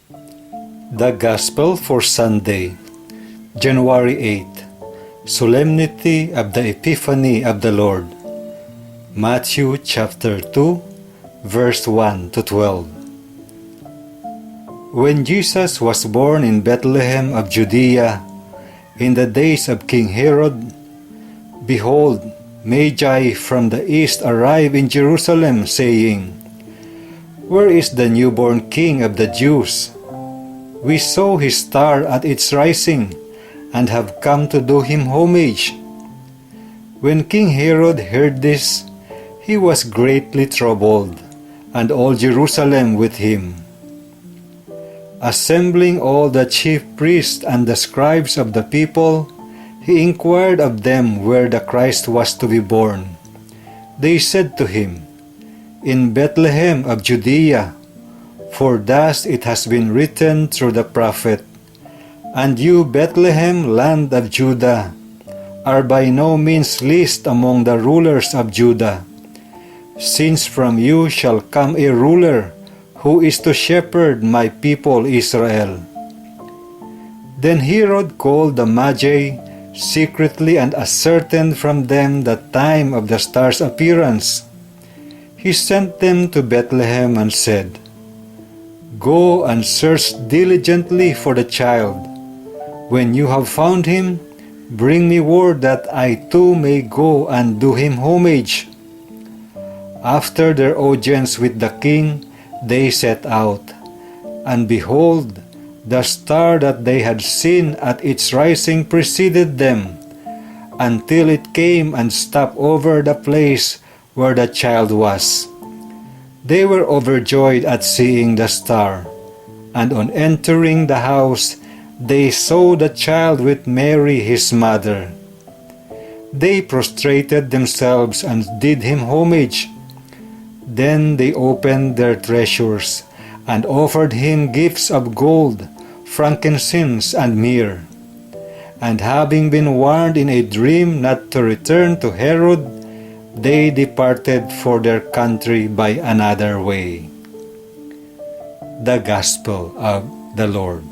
The Gospel for Sunday, January 8, Solemnity of the Epiphany of the Lord. Matthew chapter 2, verse 1 to 12. When Jesus was born in Bethlehem of Judea, in the days of King Herod, behold, magi from the east arrived in Jerusalem, saying, "Where is the newborn King of the Jews? We saw his star at its rising, and have come to do him homage." When King Herod heard this, he was greatly troubled, and all Jerusalem with him. Assembling all the chief priests and the scribes of the people, he inquired of them where the Christ was to be born. They said to him, "In Bethlehem of Judea, for thus it has been written through the prophet, And you, Bethlehem, land of Judah, are by no means least among the rulers of Judah, since from you shall come a ruler who is to shepherd my people Israel." Then Herod called the magi secretly and ascertained from them the time of the star's appearance. He sent them to Bethlehem and said, "Go and search diligently for the child. When you have found him, bring me word that I too may go and do him homage." After their audience with the king, they set out, and behold, the star that they had seen at its rising preceded them, until it came and stopped over the place where the child was. They were overjoyed at seeing the star, and on entering the house, they saw the child with Mary his mother. They prostrated themselves and did him homage. Then they opened their treasures and offered him gifts of gold, frankincense, and myrrh. And having been warned in a dream not to return to Herod, they departed for their country by another way. The Gospel of the Lord.